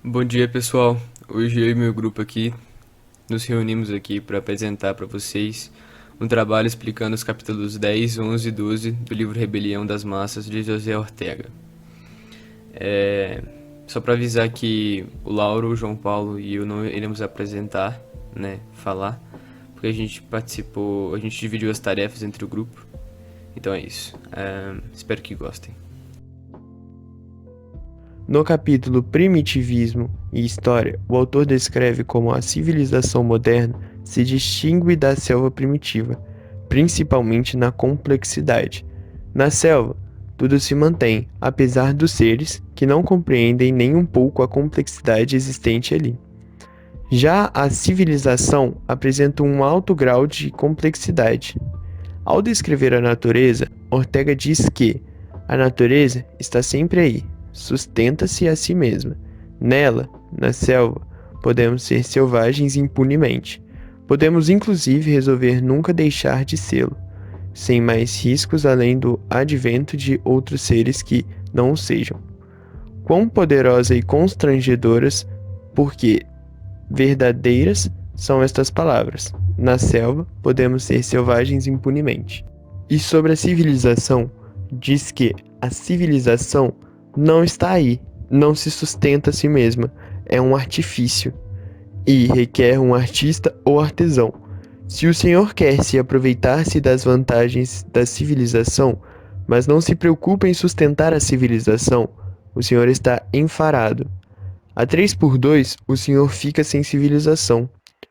Bom dia, pessoal. Hoje eu e meu grupo aqui nos reunimos aqui para apresentar para vocês um trabalho explicando os capítulos 10, 11 e 12 do livro Rebelião das Massas de José Ortega. Só para avisar que o Lauro, o João Paulo e eu não iremos apresentar, né, falar, porque a gente participou, a gente dividiu as tarefas entre o grupo. Então é isso. Espero que gostem. No capítulo Primitivismo e História, o autor descreve como a civilização moderna se distingue da selva primitiva, principalmente na complexidade. Na selva, tudo se mantém, apesar dos seres que não compreendem nem um pouco a complexidade existente ali. Já a civilização apresenta um alto grau de complexidade. Ao descrever a natureza, Ortega diz que a natureza está sempre aí, sustenta-se a si mesma. Nela, na selva, podemos ser selvagens impunemente. Podemos inclusive resolver nunca deixar de sê-lo, sem mais riscos além do advento de outros seres que não o sejam. Quão poderosas e constrangedoras, porque verdadeiras são estas palavras. Na selva, podemos ser selvagens impunemente. E sobre a civilização, diz que a civilização não está aí, não se sustenta a si mesma, é um artifício e requer um artista ou artesão. Se o Senhor quer se aproveitar-se das vantagens da civilização, mas não se preocupa em sustentar a civilização, o Senhor está enfarado. A 3 por 2, o Senhor fica sem civilização.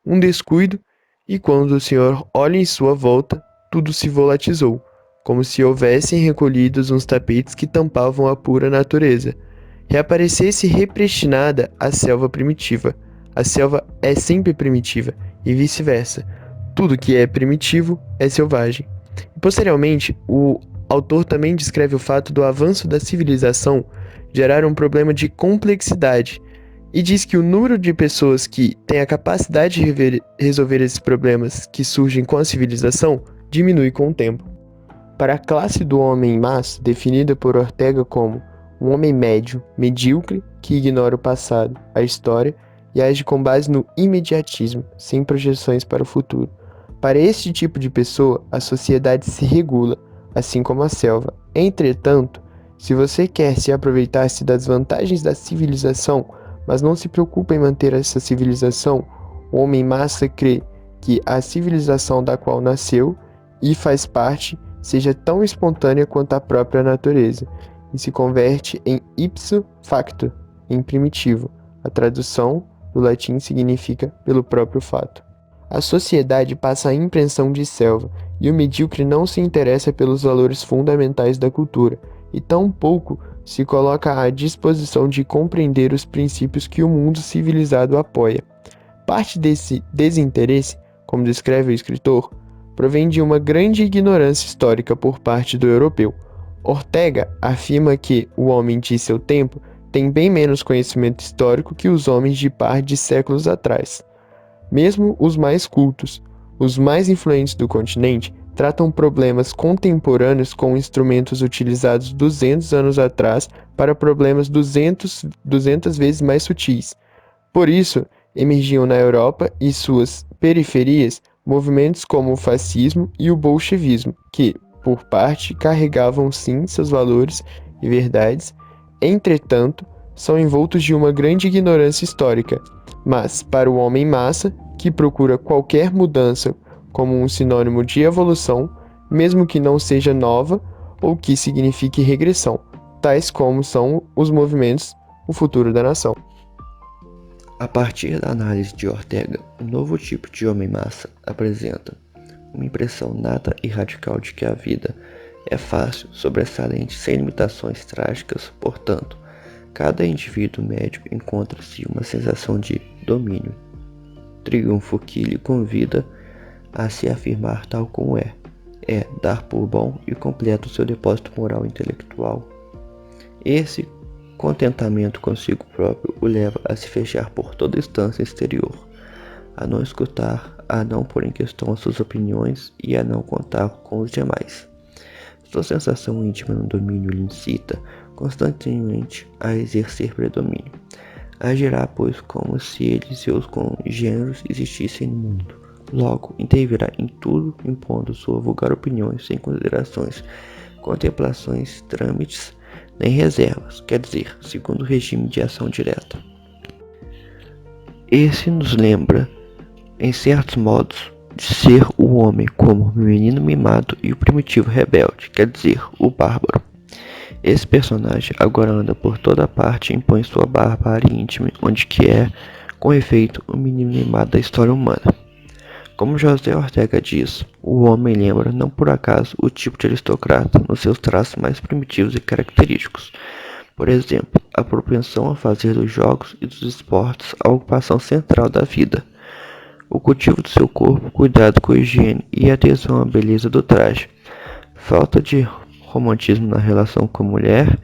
Um descuido, e quando o Senhor olha em sua volta, tudo se volatilizou, como se houvessem recolhidos uns tapetes que tampavam a pura natureza. Reaparecesse represtinada a selva primitiva. A selva é sempre primitiva, e vice-versa. Tudo que é primitivo é selvagem. E, posteriormente, o autor também descreve o fato do avanço da civilização gerar um problema de complexidade, e diz que o número de pessoas que têm a capacidade de resolver esses problemas que surgem com a civilização diminui com o tempo. Para a classe do homem massa, definida por Ortega como um homem médio, medíocre, que ignora o passado, a história e age com base no imediatismo, sem projeções para o futuro. Para este tipo de pessoa, a sociedade se regula, assim como a selva. Entretanto, se você quer se aproveitar-se das vantagens da civilização, mas não se preocupa em manter essa civilização, o homem massa crê que a civilização da qual nasceu e faz parte seja tão espontânea quanto a própria natureza, e se converte em ipso facto, em primitivo. A tradução do latim significa pelo próprio fato. A sociedade passa a impressão de selva, e o medíocre não se interessa pelos valores fundamentais da cultura, e tampouco se coloca à disposição de compreender os princípios que o mundo civilizado apoia. Parte desse desinteresse, como descreve o escritor, provém de uma grande ignorância histórica por parte do europeu. Ortega afirma que o homem de seu tempo tem bem menos conhecimento histórico que os homens de par de séculos atrás. Mesmo os mais cultos, os mais influentes do continente, tratam problemas contemporâneos com instrumentos utilizados 200 anos atrás para problemas 200 vezes mais sutis. Por isso, emergiam na Europa e suas periferias movimentos como o fascismo e o bolchevismo, que, por parte, carregavam sim seus valores e verdades, entretanto, são envoltos de uma grande ignorância histórica. Mas, para o homem massa, que procura qualquer mudança como um sinônimo de evolução, mesmo que não seja nova ou que signifique regressão, tais como são os movimentos O Futuro da Nação. A partir da análise de Ortega, um novo tipo de homem-massa apresenta uma impressão nata e radical de que a vida é fácil, sobressalente, sem limitações trágicas, portanto, cada indivíduo médio encontra-se uma sensação de domínio, triunfo que lhe convida a se afirmar tal como é dar por bom e completo seu depósito moral e intelectual. Esse contentamento consigo próprio o leva a se fechar por toda instância exterior, a não escutar, a não pôr em questão as suas opiniões e a não contar com os demais. Sua sensação íntima no domínio lhe incita constantemente a exercer predomínio. Agirá, pois, como se ele e seus congêneros existissem no mundo. Logo, intervirá em tudo, impondo sua vulgar opinião sem considerações, contemplações, trâmites, nem reservas, quer dizer, segundo o regime de ação direta. Esse nos lembra, em certos modos, de ser o homem como o menino mimado e o primitivo rebelde, quer dizer, o bárbaro. Esse personagem agora anda por toda parte e impõe sua barbárie íntima, onde que é, com efeito, o menino mimado da história humana. Como José Ortega diz, o homem lembra, não por acaso, o tipo de aristocrata nos seus traços mais primitivos e característicos. Por exemplo, a propensão a fazer dos jogos e dos esportes a ocupação central da vida. O cultivo do seu corpo, cuidado com a higiene e atenção à beleza do traje. Falta de romantismo na relação com a mulher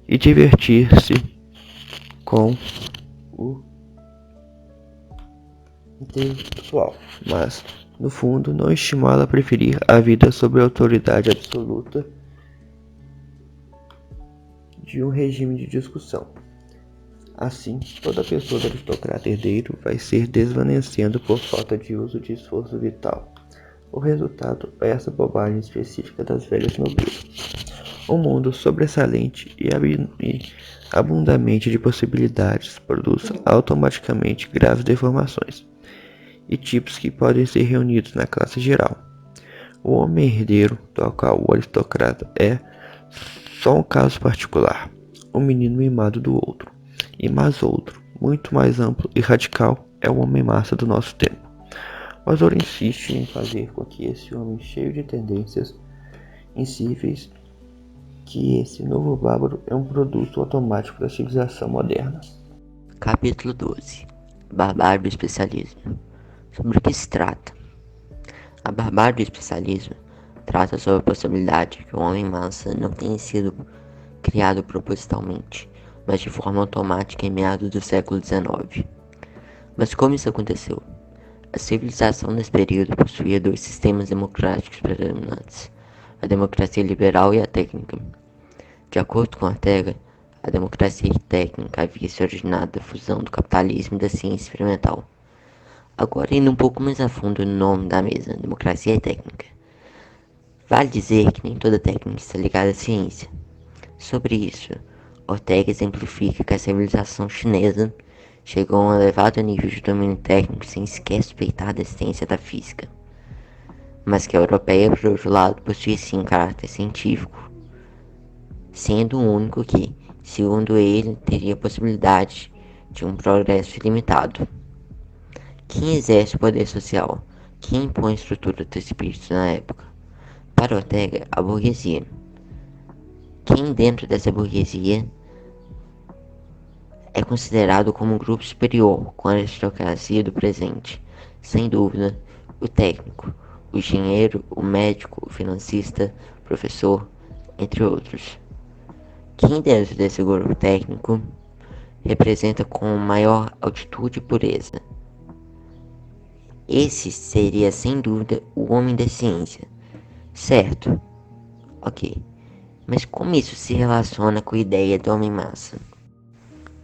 e divertir-se com o intelectual, mas, no fundo, não estimula a preferir a vida sob a autoridade absoluta de um regime de discussão. Assim, toda pessoa do aristocrata herdeiro vai se desvanecendo por falta de uso de esforço vital. O resultado é essa bobagem específica das velhas nobrezas. Um mundo sobressalente e abundante de possibilidades produz automaticamente graves deformações e tipos que podem ser reunidos na classe geral. O homem herdeiro, do qual o aristocrata é só um caso particular, o menino mimado do outro. E mais outro, muito mais amplo e radical, é o homem-massa do nosso tempo. Maslow insiste em fazer com que esse homem cheio de tendências insíveis, que esse novo bárbaro é um produto automático da civilização moderna. Capítulo 12. Barbárie do especialismo. Sobre o que se trata? A barbárie do especialismo trata sobre a possibilidade que o homem-massa não tenha sido criado propositalmente, mas de forma automática em meados do século XIX. Mas como isso aconteceu? A civilização nesse período possuía dois sistemas democráticos predominantes, a democracia liberal e a técnica. De acordo com Ortega, a democracia técnica havia se originado da fusão do capitalismo e da ciência experimental. Agora, indo um pouco mais a fundo no nome da mesa, democracia e técnica. Vale dizer que nem toda técnica está ligada à ciência. Sobre isso, Ortega exemplifica que a civilização chinesa chegou a um elevado nível de domínio técnico sem sequer suspeitar da existência da física, mas que a europeia, por outro lado, possuía sim um caráter científico, sendo o único que, segundo ele, teria possibilidade de um progresso ilimitado. Quem exerce o poder social? Quem impõe a estrutura do espírito na época? Para Ortega, a burguesia. Quem dentro dessa burguesia é considerado como um grupo superior com a aristocracia do presente? Sem dúvida, o técnico, o engenheiro, o médico, o financista, o professor, entre outros. Quem dentro desse grupo técnico representa com maior altitude e pureza? Esse seria sem dúvida o homem da ciência, certo? Ok, mas como isso se relaciona com a ideia do homem-massa?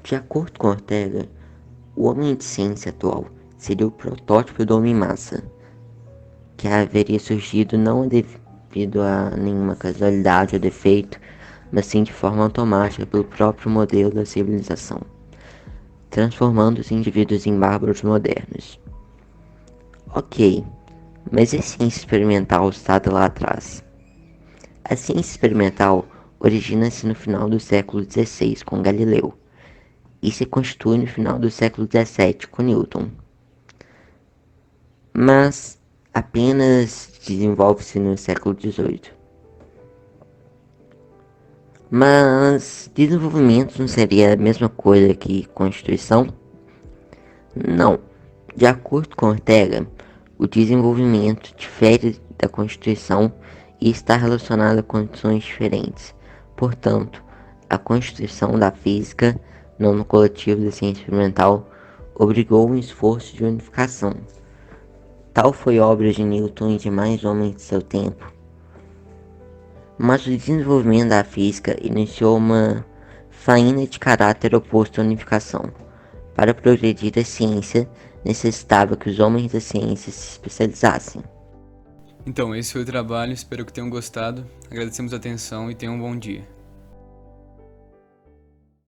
De acordo com Ortega, o homem de ciência atual seria o protótipo do homem-massa, que haveria surgido não devido a nenhuma casualidade ou defeito, mas sim de forma automática pelo próprio modelo da civilização, transformando os indivíduos em bárbaros modernos. Ok, mas e a ciência experimental citada lá atrás? A ciência experimental origina-se no final do século XVI com Galileu e se constitui no final do século XVII com Newton, mas apenas desenvolve-se no século XVIII. Mas desenvolvimento não seria a mesma coisa que Constituição? Não. De acordo com Ortega, o desenvolvimento difere da Constituição e está relacionado a condições diferentes. Portanto, a Constituição da Física, nome coletivo da ciência experimental, obrigou um esforço de unificação. Tal foi obra de Newton e demais homens de seu tempo. Mas o desenvolvimento da física iniciou uma faína de caráter oposto à unificação. Para progredir a ciência, necessitava que os homens da ciência se especializassem. Então, esse foi o trabalho, espero que tenham gostado. Agradecemos a atenção e tenham um bom dia.